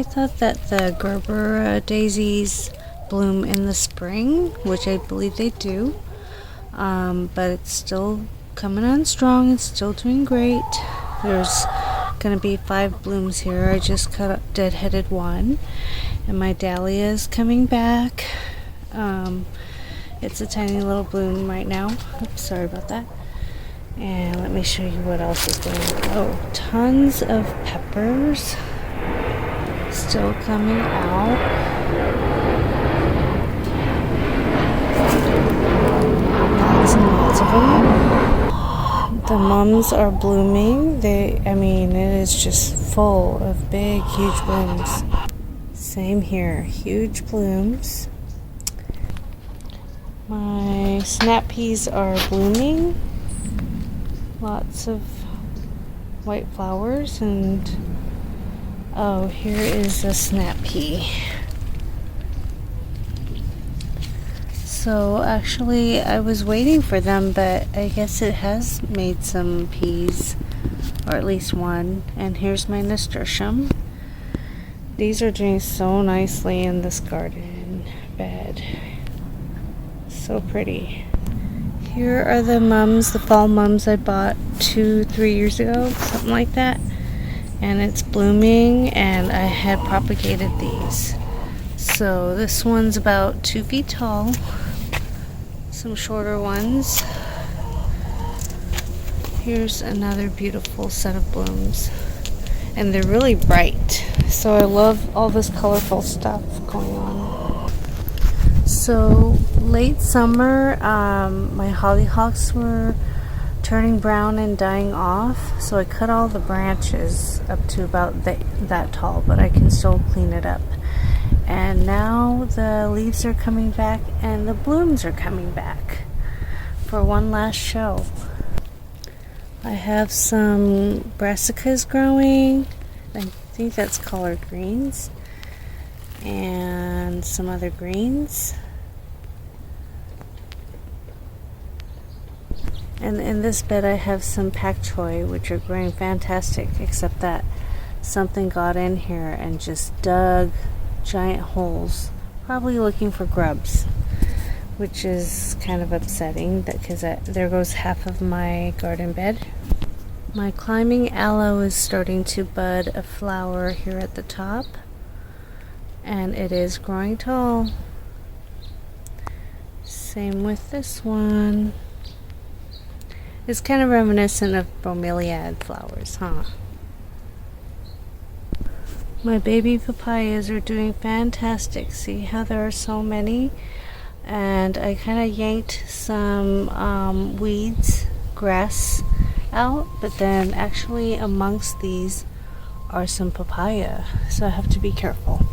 I thought that the Gerber daisies bloom in the spring, which I believe they do, but it's still coming on strong. It's still doing great. There's gonna be 5 blooms here. I just deadheaded one, and my dahlia is coming back. It's a tiny little bloom right now. Oops, sorry about that. And let me show you what else is going on. Oh, tons of peppers still coming out. Lots and lots of them. The mums are blooming. It is just full of big, huge blooms. Same here, huge blooms. My snap peas are blooming. Lots of white flowers, and oh, here is a snap pea. So actually I was waiting for them, but I guess it has made some peas, or at least one. And here's my nasturtium. These are doing so nicely in this garden bed. So pretty. Here are the mums, the fall mums I bought 2-3 years ago, something like that. And it's blooming, and I had propagated these. So this one's about 2 feet tall. Some shorter ones. Here's another beautiful set of blooms. And they're really bright. So I love all this colorful stuff going on. So late summer, my hollyhocks were turning brown and dying off, so I cut all the branches up to about that tall, but I can still clean it up. And now the leaves are coming back and the blooms are coming back for one last show. I have some brassicas growing. I think that's collard greens. And some other greens. And in this bed I have some pak choi, which are growing fantastic, except that something got in here and just dug giant holes, probably looking for grubs, which is kind of upsetting because there goes half of my garden bed. My climbing aloe is starting to bud a flower here at the top, and it is growing tall. Same with this one. It's kind of reminiscent of bromeliad flowers, huh? My baby papayas are doing fantastic. See how there are so many? And I kind of yanked some weeds, grass out, but then actually amongst these are some papaya, so I have to be careful.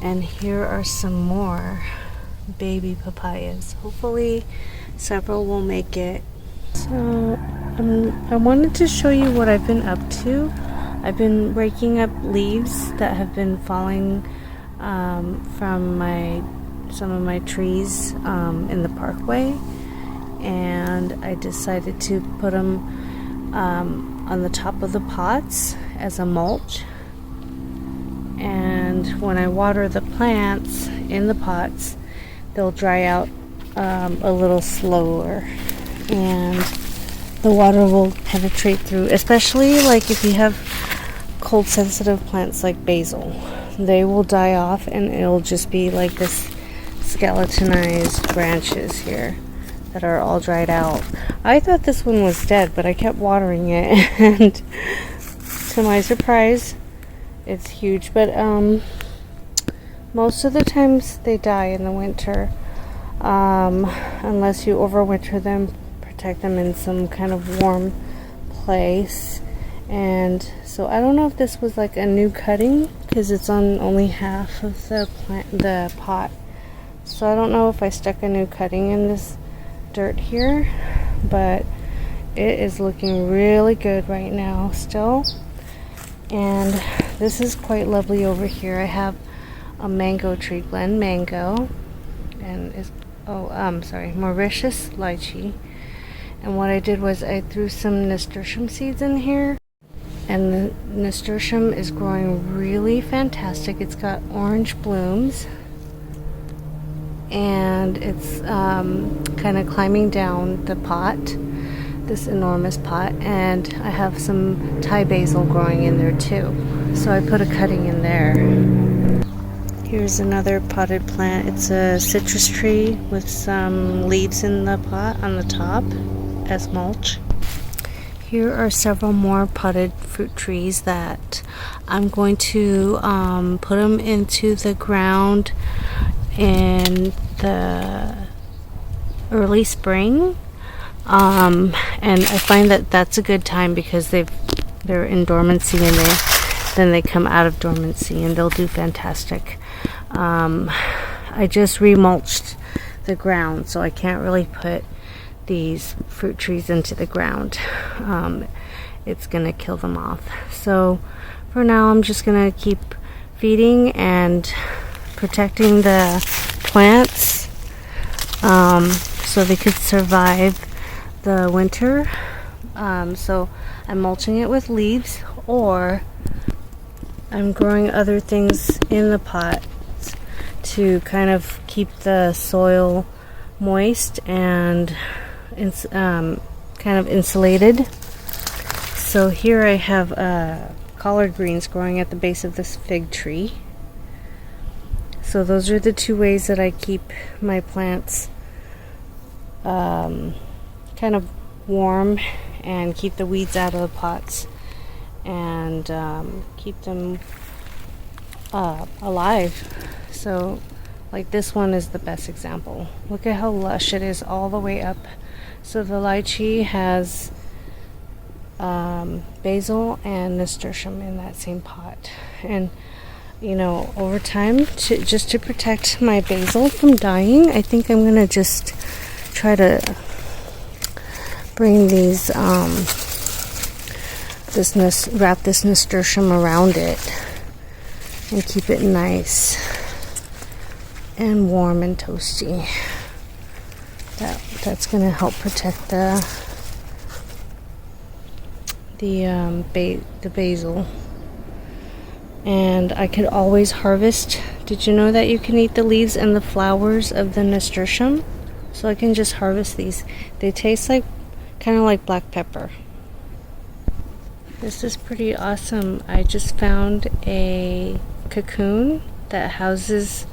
And here are some more baby papayas. Hopefully several will make it. So I wanted to show you what I've been up to. I've been raking up leaves that have been falling from some of my trees in the parkway, and I decided to put them on the top of the pots as a mulch. And when I water the plants in the pots, they'll dry out a little slower, and the water will penetrate through, especially like if you have cold sensitive plants like basil. They will die off and it'll just be like this skeletonized branches here that are all dried out. I thought this one was dead, but I kept watering it and to my surprise it's huge. But most of the times they die in the winter, unless you overwinter them, protect them in some kind of warm place. And so I don't know if this was like a new cutting because it's on only half of the pot. So I don't know if I stuck a new cutting in this dirt here, but it is looking really good right now still. And this is quite lovely over here. I have a mango tree, Glen Mango, and Mauritius lychee. And what I did was I threw some nasturtium seeds in here, And the nasturtium is growing really fantastic. It's got orange blooms, and it's kind of climbing down the pot, this enormous pot, and I have some Thai basil growing in there too. So I put a cutting in there. Here's another potted plant. It's a citrus tree with some leaves in the pot on the top as mulch. Here are several more potted fruit trees that I'm going to put them into the ground in the early spring. And I find that that's a good time because they're in dormancy, and then they come out of dormancy and they'll do fantastic. I just remulched the ground, so I can't really put these fruit trees into the ground. It's gonna kill them off. So for now, I'm just gonna keep feeding and protecting the plants so they could survive the winter. So I'm mulching it with leaves, or I'm growing other things in the pot to kind of keep the soil moist and kind of insulated. So here I have collard greens growing at the base of this fig tree. So those are the two ways that I keep my plants kind of warm and keep the weeds out of the pots and keep them alive. So like this one is the best example. Look at how lush it is all the way up. So the lychee has basil and nasturtium in that same pot. And you know, over time, just to protect my basil from dying, I think I'm gonna just try to bring these wrap this nasturtium around it and keep it nice and warm and toasty. That's gonna help protect the basil. And I could always harvest. Did you know that you can eat the leaves and the flowers of the nasturtium? So I can just harvest these. They taste like kind of like black pepper. This is pretty awesome. I just found a cocoon that houses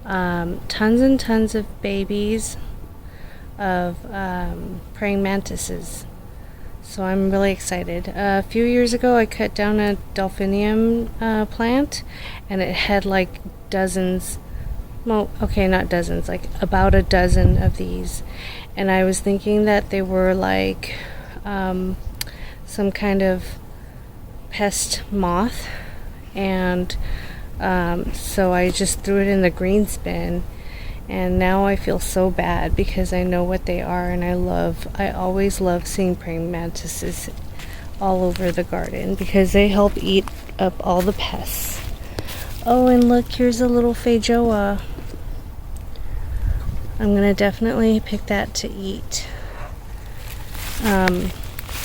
tons and tons of babies of praying mantises. So I'm really excited. A few years ago I cut down a delphinium plant, and it had like dozens, well, okay, not dozens, like about a dozen of these. And I was thinking that they were like some kind of pest moth, and so I just threw it in the green bin. And now I feel so bad because I know what they are, and I always love seeing praying mantises all over the garden because they help eat up all the pests. Oh, and look, here's a little feijoa. I'm gonna definitely pick that to eat and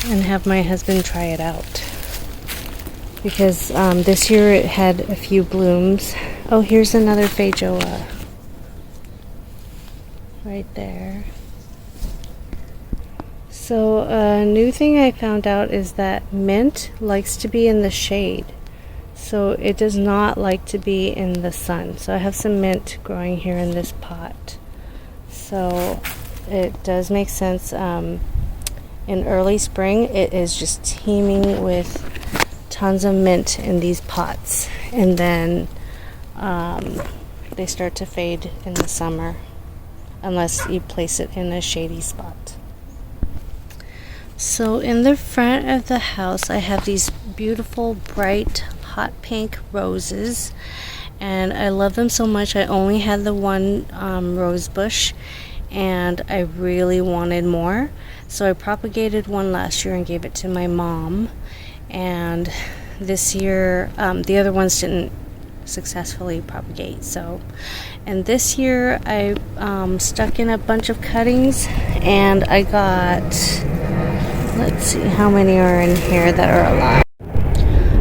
have my husband try it out because this year it had a few blooms. Oh, here's another feijoa. Right there. So a new thing I found out is that mint likes to be in the shade, so it does not like to be in the sun. So I have some mint growing here in this pot, so it does make sense. In early spring it is just teeming with tons of mint in these pots, and then they start to fade in the summer unless you place it in a shady spot. So in the front of the house I have these beautiful bright hot pink roses, and I love them so much. I only had the one rose bush, and I really wanted more, so I propagated one last year and gave it to my mom, and this year the other ones didn't successfully propagate. So, and this year I stuck in a bunch of cuttings, and I got, let's see how many are in here that are alive.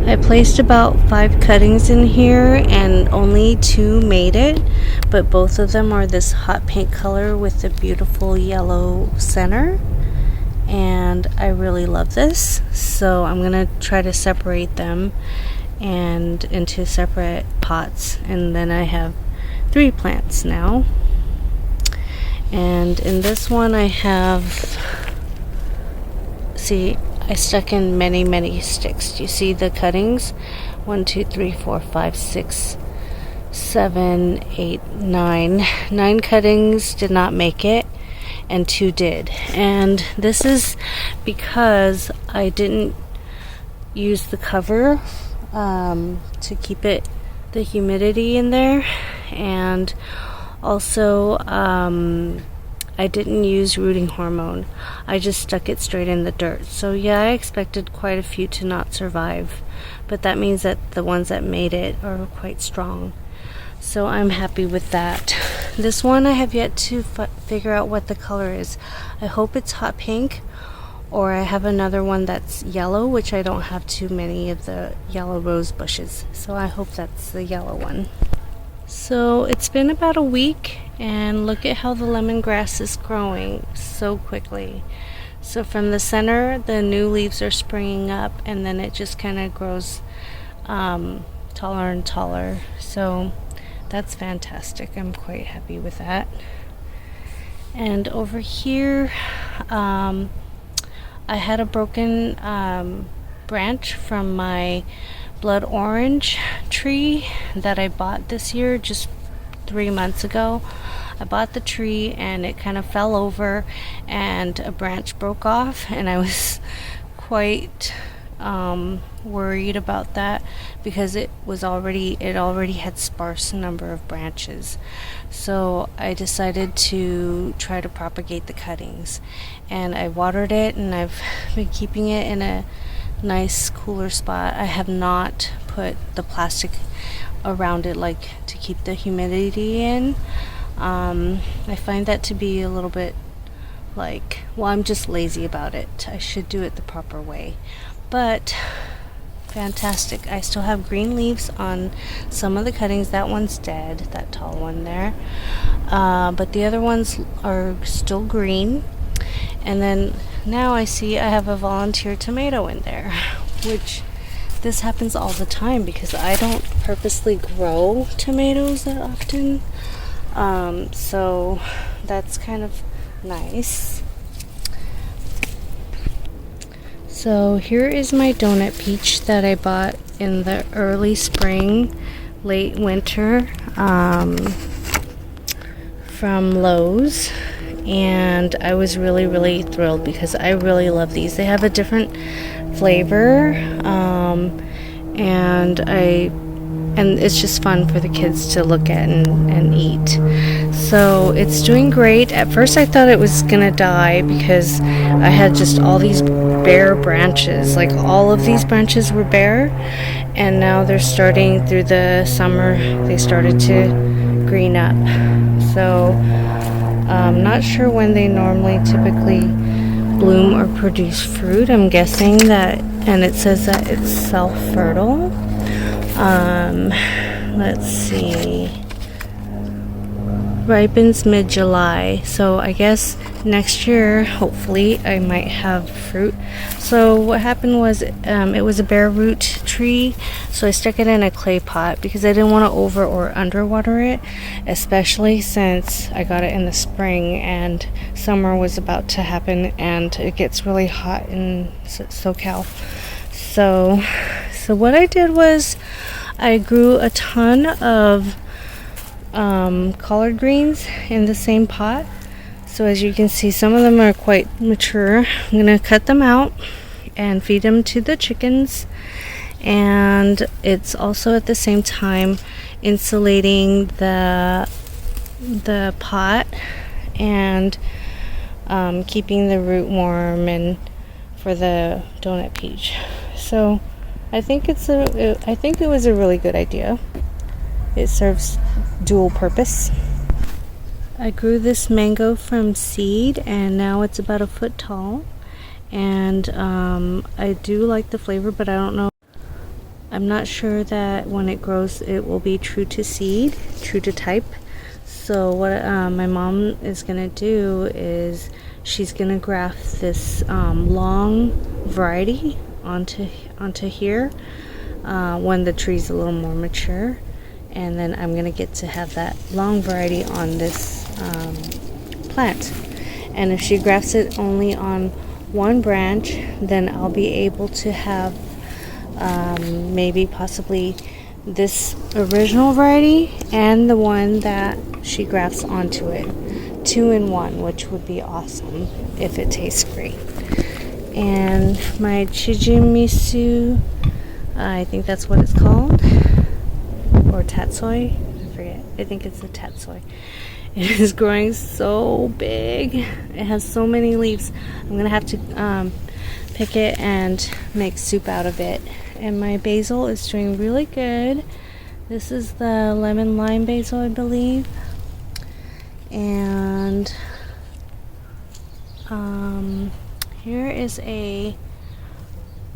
I placed about 5 cuttings in here and only 2 made it, but both of them are this hot pink color with the beautiful yellow center, and I really love this. So I'm gonna try to separate them and into separate pots, and then I have 3 plants now. And in this one I have, see, I stuck in many sticks. Do you see the cuttings? 1, 2, 3, 4, 5, 6, 7, 8, 9. 9 cuttings did not make it, and 2 did. And this is because I didn't use the cover to keep the humidity in there, and also I didn't use rooting hormone. I just stuck it straight in the dirt. So yeah, I expected quite a few to not survive, but that means that the ones that made it are quite strong. So I'm happy with that. This one I have yet to figure out what the color is. I hope it's hot pink, or I have another one that's yellow, which I don't have too many of the yellow rose bushes. So I hope that's the yellow one. So it's been about a week, and look at how the lemongrass is growing so quickly. So from the center, the new leaves are springing up, and then it just kind of grows taller and taller. So that's fantastic. I'm quite happy with that. And over here, I had a broken branch from my blood orange tree that I bought this year, just 3 months ago. I bought the tree and it kind of fell over and a branch broke off, and I was quite worried about that because it already had sparse number of branches. So I decided to try to propagate the cuttings, and I watered it, and I've been keeping it in a nice cooler spot. I have not put the plastic around it, like to keep the humidity in. I find that to be a little bit like, well, I'm just lazy about it. I should do it the proper way. But fantastic. I still have green leaves on some of the cuttings. That one's dead, that tall one there. But the other ones are still green. And then now I see I have a volunteer tomato in there, which this happens all the time because I don't purposely grow tomatoes that often. So that's kind of nice. So here is my donut peach that I bought in the early spring, late winter, from Lowe's. And I was really thrilled because I really love these. They have a different flavor, and it's just fun for the kids to look at and eat. So it's doing great. At first I thought it was gonna die because I had just all these bare branches. Like all of these branches were bare, and now they're starting, through the summer, they started to green up. So I'm not sure when they typically bloom or produce fruit. I'm guessing that, and it says that it's self-fertile. Let's see, ripens mid-July, so I guess next year hopefully I might have fruit. So what happened was it was a bare root tree, so I stuck it in a clay pot because I didn't want to over or underwater it, especially since I got it in the spring and summer was about to happen and it gets really hot in SoCal. So what I did was I grew a ton of collard greens in the same pot. So as you can see, some of them are quite mature. I'm going to cut them out and feed them to the chickens. And it's also at the same time insulating the pot and keeping the root warm and for the donut peach. So I think it was a really good idea. It serves dual purpose. I grew this mango from seed and now it's about a foot tall, and I do like the flavor, but I don't know. I'm not sure that when it grows it will be true to seed, true to type. So what my mom is gonna do is she's gonna graft this long variety onto here when the tree's a little more mature, and then I'm gonna get to have that long variety on this plant. And if she grafts it only on one branch, then I'll be able to have maybe possibly this original variety and the one that she grafts onto it, 2 in 1, which would be awesome if it tastes great. And my chijimisu, I think that's what it's called, or tatsoi, I forget, I think it's a tatsoi. It is growing so big. It has so many leaves. I'm gonna have to pick it and make soup out of it. And my basil is doing really good. This is the lemon lime basil, I believe. And here is a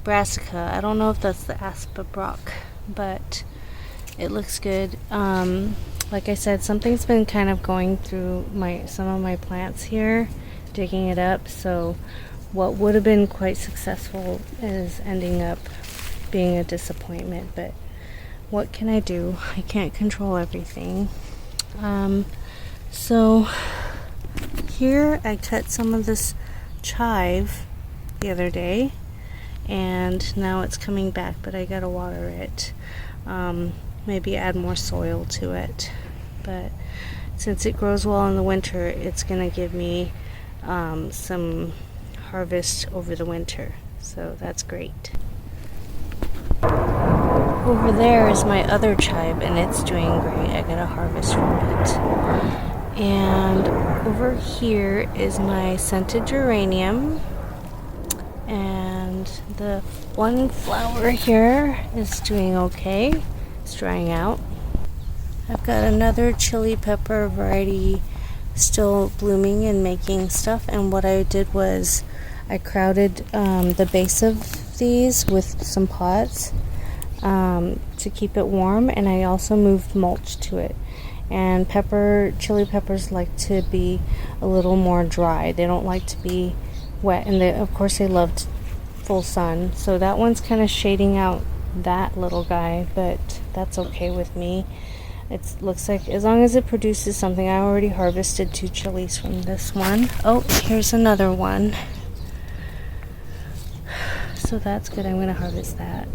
brassica. I don't know if that's the asperbrock, but it looks good. Like I said, something's been kind of going through some of my plants here, digging it up. So what would have been quite successful is ending up being a disappointment. But what can I do? I can't control everything. So here I cut some of this chive the other day, and now it's coming back, but I gotta water it. Maybe add more soil to it, but since it grows well in the winter, it's gonna give me some harvest over the winter, so that's great. Over there is my other chive, and it's doing great. I got a harvest from it. And over here is my scented geranium, and the one flower here is doing okay. It's drying out. I've got another chili pepper variety still blooming and making stuff, and what I did was I crowded the base of these with some pots to keep it warm, and I also moved mulch to it. And chili peppers like to be a little more dry. They don't like to be wet, and of course they loved full sun. So that one's kind of shading out that little guy, but that's okay with me. It looks like as long as it produces something. I already harvested 2 chilies from this one. Oh, here's another one. So that's good. I'm going to harvest that.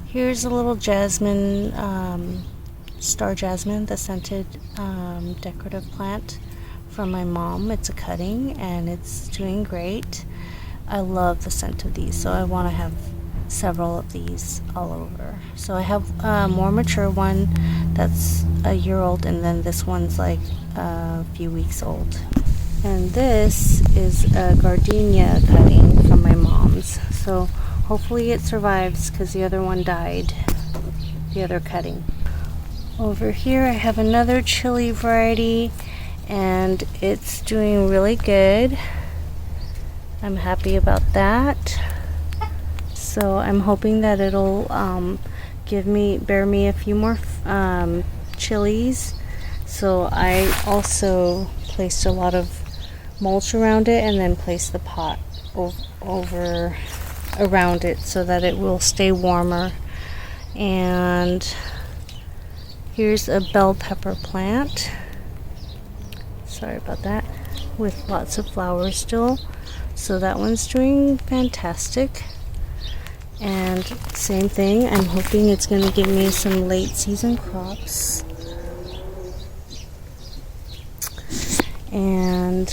Here's a little jasmine, star jasmine, the scented decorative plant from my mom. It's a cutting, and it's doing great. I love the scent of these, so I want to have several of these all over. So I have a more mature one that's a year old, and then this one's like a few weeks old. And this is a gardenia cutting from my mom's, so hopefully it survives because the other one died, the other cutting. Over here I have another chili variety, and it's doing really good. I'm happy about that. So I'm hoping that it'll bear me a few more chilies. So I also placed a lot of mulch around it, and then placed the pot over around it so that it will stay warmer. And here's a bell pepper plant. Sorry about that. With lots of flowers still. So that one's doing fantastic. And same thing, I'm hoping it's going to give me some late season crops. And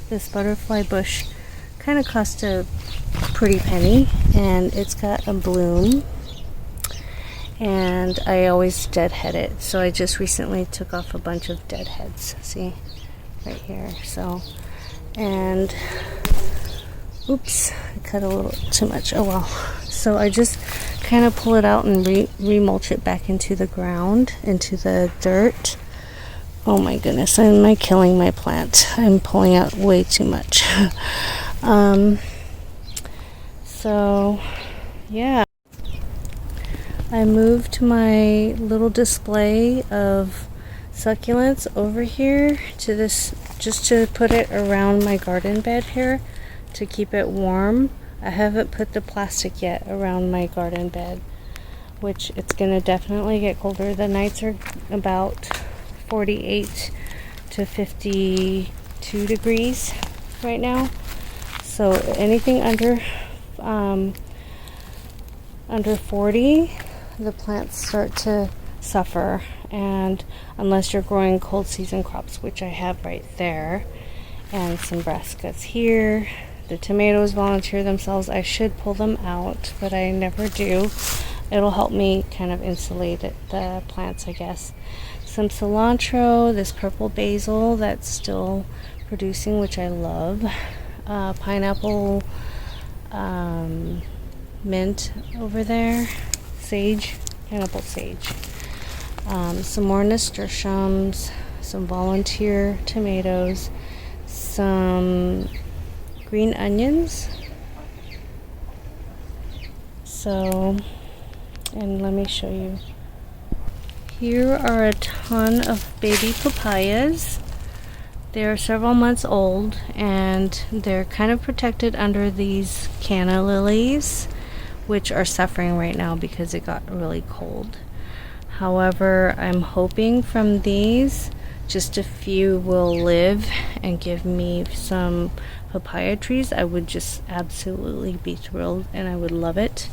this butterfly bush kind of cost a pretty penny, and it's got a bloom, and I always deadhead it, so I just recently took off a bunch of deadheads, see right here. So, and oops, I cut a little too much, oh well. So I just kind of pull it out and remulch it back into the ground, into the dirt. Oh my goodness, am I killing my plant? I'm pulling out way too much. So yeah, I moved my little display of succulents over here to this, just to put it around my garden bed here to keep it warm. I haven't put the plastic yet around my garden bed, which it's gonna definitely get colder. The nights are about 48 to 52 degrees right now. So anything under 40, the plants start to suffer. And unless you're growing cold season crops, which I have right there, and some brassicas here. The tomatoes volunteer themselves. I should pull them out, but I never do. It'll help me kind of insulate the plants, I guess. Some cilantro, this purple basil that's still producing, which I love. Pineapple, mint over there. Sage, pineapple sage. Some more nasturtiums, some volunteer tomatoes, some green onions. So, and let me show you. Here are a ton of baby papayas. They are several months old and they're kind of protected under these canna lilies, which are suffering right now because it got really cold. However, I'm hoping from these, just a few will live and give me some papaya trees. I would just absolutely be thrilled and I would love it.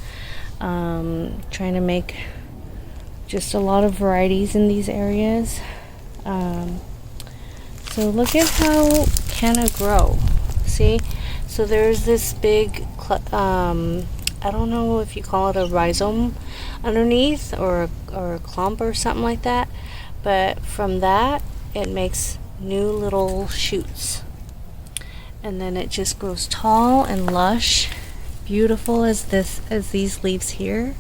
Trying to make just a lot of varieties in these areas. So look at how canna grow. See? So there's this big I don't know if you call it a rhizome underneath or a clump or something like that, but from that it makes new little shoots, and then it just grows tall and lush, beautiful as these leaves here,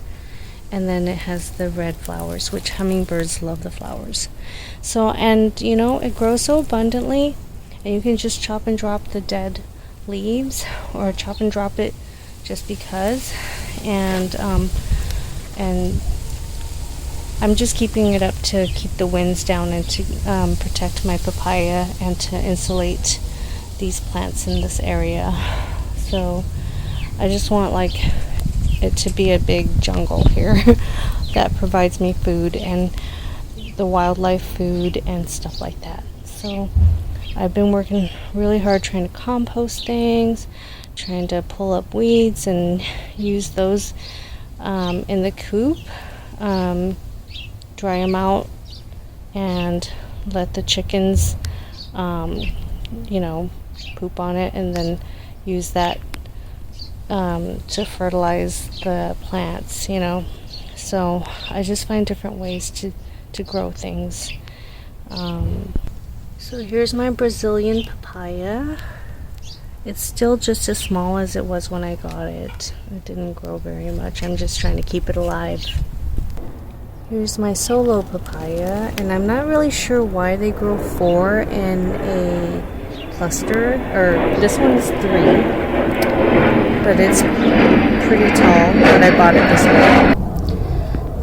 and then it has the red flowers, which hummingbirds love the flowers. So, and you know, it grows so abundantly, and you can just chop and drop the dead leaves or chop and drop it just because, and I'm just keeping it up to keep the winds down and to protect my papaya and to insulate these plants in this area. So I just want like it to be a big jungle here that provides me food and the wildlife food and stuff like that. So I've been working really hard trying to compost things, trying to pull up weeds and use those in the coop, dry them out and let the chickens you know, poop on it, and then use that to fertilize the plants, you know. So I just find different ways to grow things. So here's my Brazilian papaya. It's still just as small as it was when I got it. It didn't grow very much. I'm just trying to keep it alive. Here's my solo papaya, and I'm not really sure why they grow 4 in a cluster, or this one's 3, but it's pretty tall, but I bought it this way.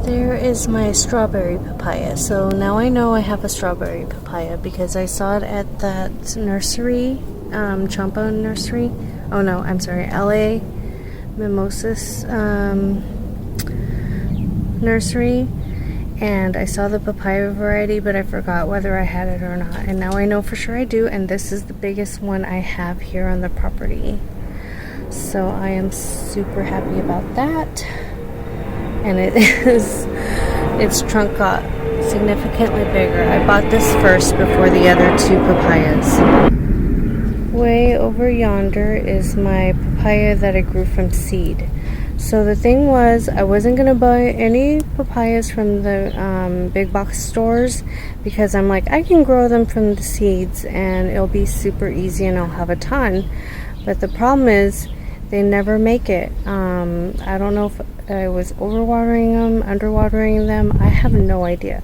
There is my strawberry papaya. So now I know I have a strawberry papaya because I saw it at that nursery, Champa nursery. Oh no, I'm sorry, LA Mimosas nursery. And I saw the papaya variety, but I forgot whether I had it or not. And now I know for sure I do, and this is the biggest one I have here on the property. So I am super happy about that. And its trunk got significantly bigger. I bought this first before the other 2 papayas. Way over yonder is my papaya that I grew from seed. So the thing was, I wasn't going to buy any papayas from the big box stores because I'm like, I can grow them from the seeds and it'll be super easy and I'll have a ton. But the problem is, they never make it. I don't know if I was overwatering them, underwatering them. I have no idea.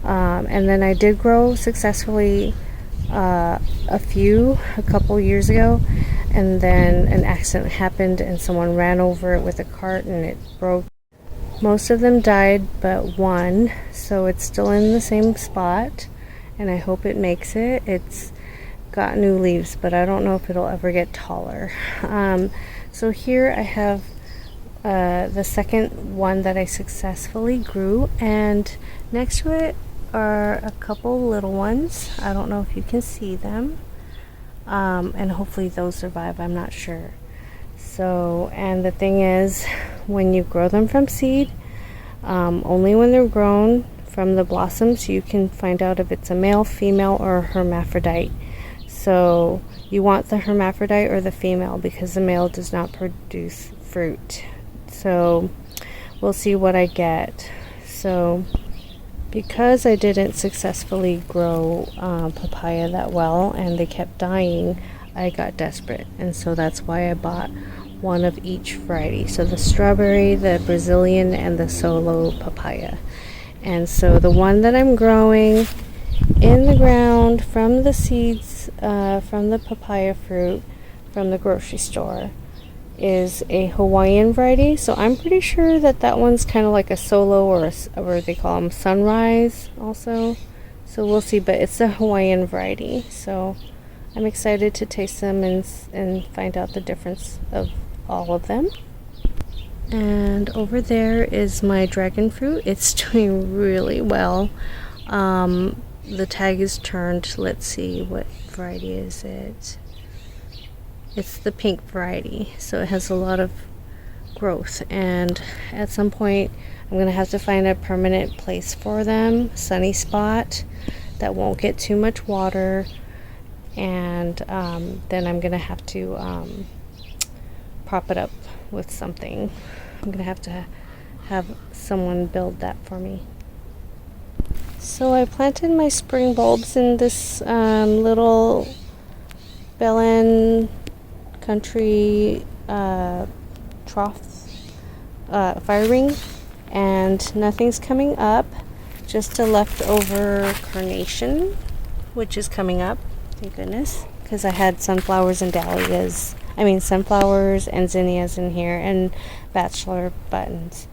And then I did grow successfully a couple years ago, and then an accident happened and someone ran over it with a cart and it broke. Most of them died but one, so it's still in the same spot, and I hope it makes it. It's got new leaves, but I don't know if it'll ever get taller. So here I have the second one that I successfully grew, and next to it are a couple little ones. I don't know if you can see them, and hopefully those survive. I'm not sure. So, and the thing is, when you grow them from seed, only when they're grown from the blossoms you can find out if it's a male, female, or hermaphrodite. So you want the hermaphrodite or the female, because the male does not produce fruit. So we'll see what I get. So because I didn't successfully grow papaya that well and they kept dying, I got desperate, and so that's why I bought one of each variety. So the strawberry, the Brazilian, and the solo papaya. And so the one that I'm growing in the ground from the seeds from the papaya fruit from the grocery store is a Hawaiian variety. So I'm pretty sure that that one's kind of like a solo, or they call them sunrise also. So we'll see, but it's a Hawaiian variety. So I'm excited to taste them and find out the difference of all of them. And over there is my dragon fruit. It's doing really well. The tag is turned. Let's see, what variety is it? It's the pink variety, so it has a lot of growth, and at some point I'm gonna have to find a permanent place for them, sunny spot that won't get too much water, and then I'm gonna have to prop it up with something. I'm gonna have to have someone build that for me. So I planted my spring bulbs in this little Belen country trough fire ring, and nothing's coming up, just a leftover carnation, which is coming up, thank goodness, because I had sunflowers and dahlias. Sunflowers and zinnias in here, and bachelor buttons.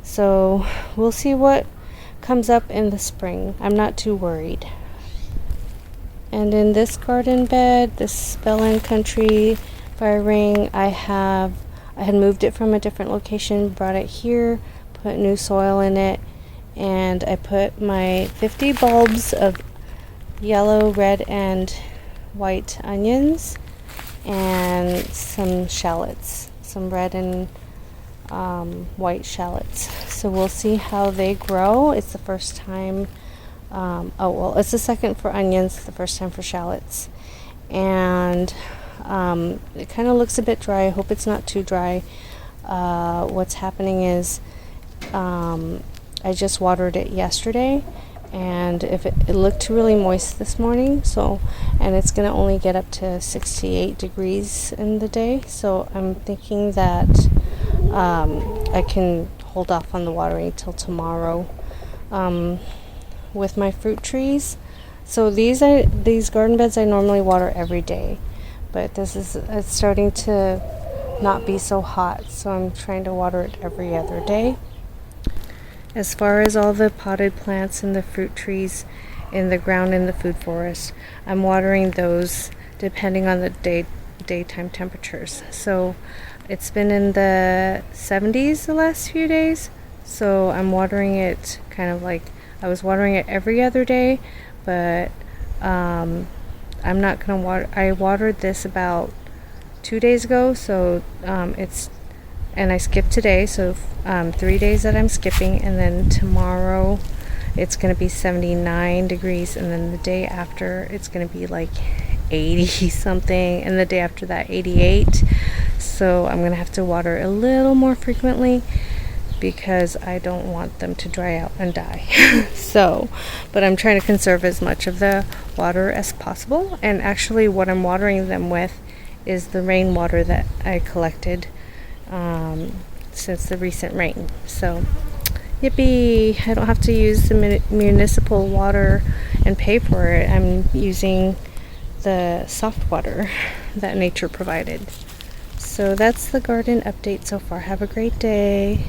So we'll see what comes up in the spring. I'm not too worried. And in this garden bed, this Belen Country fire ring, I had moved it from a different location, brought it here, put new soil in it, and I put my 50 bulbs of yellow, red, and white onions, and some shallots, some red and white shallots. So we'll see how they grow. It's the first time, it's the second for onions, the first time for shallots. And it kind of looks a bit dry. I hope it's not too dry. What's happening is I just watered it yesterday, and if it looked really moist this morning, and it's going to only get up to 68 degrees in the day, so I'm thinking that I can hold off on the watering till tomorrow. With my fruit trees, so these garden beds I normally water every day, but it's starting to not be so hot, so I'm trying to water it every other day. As far as all the potted plants and the fruit trees in the ground in the food forest, I'm watering those depending on the daytime temperatures. So it's been in the 70s the last few days, so I'm watering it kind of like I was watering it every other day, but I'm not gonna water. I watered this about 2 days ago, so and I skipped today, so 3 days that I'm skipping, and then tomorrow it's going to be 79 degrees, and then the day after it's going to be like 80 something, and the day after that 88. So I'm going to have to water a little more frequently because I don't want them to dry out and die. But I'm trying to conserve as much of the water as possible, and actually what I'm watering them with is the rainwater that I collected since the recent rain. So yippee, I don't have to use the municipal water and pay for it. I'm using the soft water that nature provided. So that's the garden update so far. Have a great day.